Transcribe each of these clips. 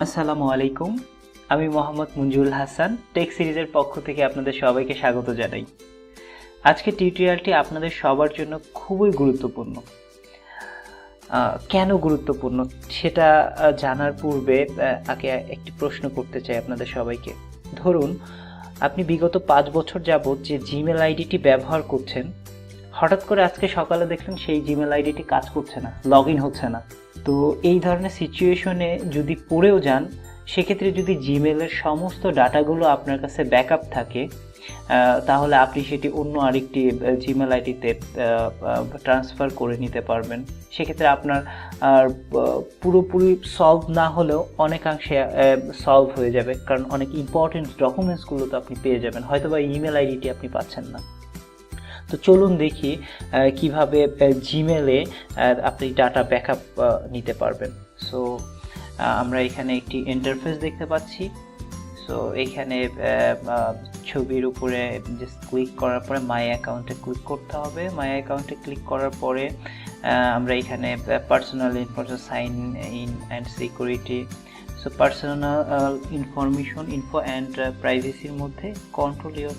আসসালামু আলাইকুম। আমি মোহাম্মদ মুঞ্জুল হাসান, টেক সিরিজের পক্ষ থেকে আপনাদের সবাইকে স্বাগত জানাই। আজকে টিউটোরিয়ালটি আপনাদের সবার জন্য খুবই গুরুত্বপূর্ণ। কেন গুরুত্বপূর্ণ সেটা জানার পূর্বে আগে একটি প্রশ্ন করতে চাই আপনাদের সবাইকে। ধরুন আপনি বিগত 5 বছর যাবত যে জিমেল আইডিটি ব্যবহার করছেন, হঠাৎ করে আজকে সকালে দেখলেন সেই জিমেল আইডিটি কাজ করছে না, লগ ইন হচ্ছে না। তো এই ধরনের সিচুয়েশনে যদি পড়েও যান, সেক্ষেত্রে যদি জিমেলের সমস্ত ডাটাগুলো আপনার কাছে ব্যাকআপ থাকে, তাহলে আপনি সেটি অন্য আরেকটি জিমেল আইডিতে ট্রান্সফার করে নিতে পারবেন। সেক্ষেত্রে আপনার পুরোপুরি সলভ না হলেও অনেকাংশে সলভ হয়ে যাবে, কারণ অনেক ইম্পর্টেন্ট ডকুমেন্টসগুলো তো আপনি পেয়ে যাবেন, হয়তো বা ইমেল আইডিটি আপনি পাচ্ছেন না। তো চলুন দেখি কিভাবে জিমেলে আপনি ডাটা ব্যাকআপ নিতে পারবেন। সো আমরা এখানে একটি ইন্টারফেস দেখতে পাচ্ছি। সো এখানে ছবির উপরে জাস্ট ক্লিক করার পরে মাই অ্যাকাউন্টে ক্লিক করতে হবে। মাই অ্যাকাউন্টে ক্লিক করার পরে আমরা এখানে personal information, sign in and security, so personal information, info and প্রাইভেসির মধ্যে control your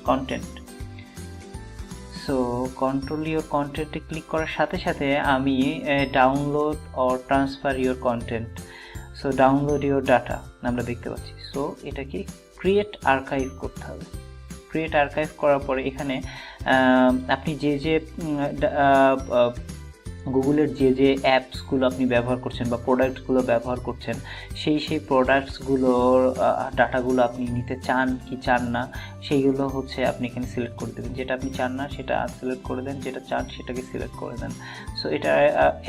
content. So control your কন্টেন্টে ক্লিক করার সাথে সাথে আমি download or transfer your content, so download your data আমরা দেখতে পাচ্ছি। সো এটাকে ক্রিয়েট আর্কাইভ করতে হবে। ক্রিয়েট আর্কাইভ করার পরে এখানে আপনি যে গুগলের যে অ্যাপসগুলো আপনি ব্যবহার করছেন বা প্রোডাক্টসগুলো ব্যবহার করছেন, সেই প্রোডাক্টসগুলোর ডাটাগুলো আপনি নিতে চান কি চান না, সেইগুলো হচ্ছে আপনি এখানে সিলেক্ট করে দেবেন। যেটা আপনি চান না সেটা আনসিলেক্ট করে দেন, যেটা চান সেটাকে সিলেক্ট করে দেন। সো এটা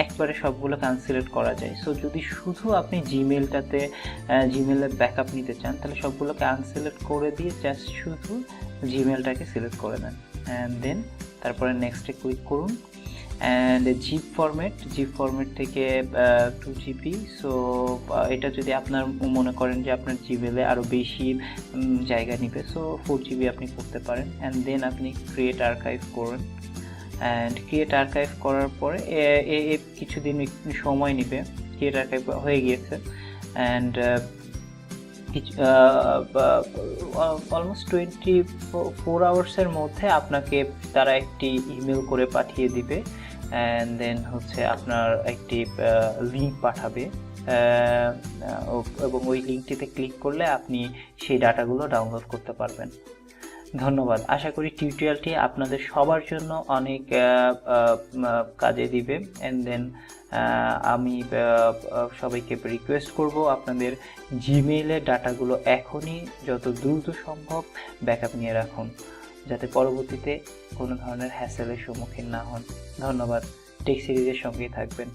একবারে সবগুলোকে আনসিলেক্ট করা যায়। সো যদি শুধু আপনি জিমেলের ব্যাকআপ নিতে চান, তাহলে সবগুলোকে আনসিলেক্ট করে দিয়ে জাস্ট শুধু জিমেলটাকে সিলেক্ট করে দেন, অ্যান্ড দেন তারপরে নেক্সটে ক্লিক করুন। অ্যান্ড জিপ ফরম্যাট থেকে 2GB। সো এটা যদি আপনার মনে করেন যে আপনার জিমেলে আরও বেশি জায়গা নেবে, সো 4GB আপনি করতে পারেন। অ্যান্ড দেন আপনি ক্রিয়েট আর্কাইভ করুন। অ্যান্ড ক্রিয়েট আর্কাইভ করার পরে কিছুদিন সময় নেবে। ক্রিয়েট আর্কাইভ হয়ে গিয়েছে, অ্যান্ড অলমোস্ট 24 আওয়ার্সের মধ্যে আপনাকে তারা একটি ইমেল করে পাঠিয়ে দিবে, অ্যান্ড দেন হচ্ছে আপনার একটি লিঙ্ক পাঠাবে, এবং ওই লিঙ্কটিতে ক্লিক করলে আপনি সেই ডাটাগুলো ডাউনলোড করতে পারবেন। ধন্যবাদ। আশা করি টিউটোরিয়ালটি আপনাদের সবার জন্য অনেক কাজে দিবে। অ্যান্ড দেন আমি সবাইকে রিকোয়েস্ট করব আপনাদের জিমেইলের ডাটাগুলো এখনই যত দ্রুত সম্ভব ব্যাকআপ নিয়ে রাখুন, যাতে পরবর্তীতে কোনো ধরনের হ্যাসেলের সম্মুখীন না হন। ধন্যবাদ। টেক সিরিজের সঙ্গেই থাকবেন।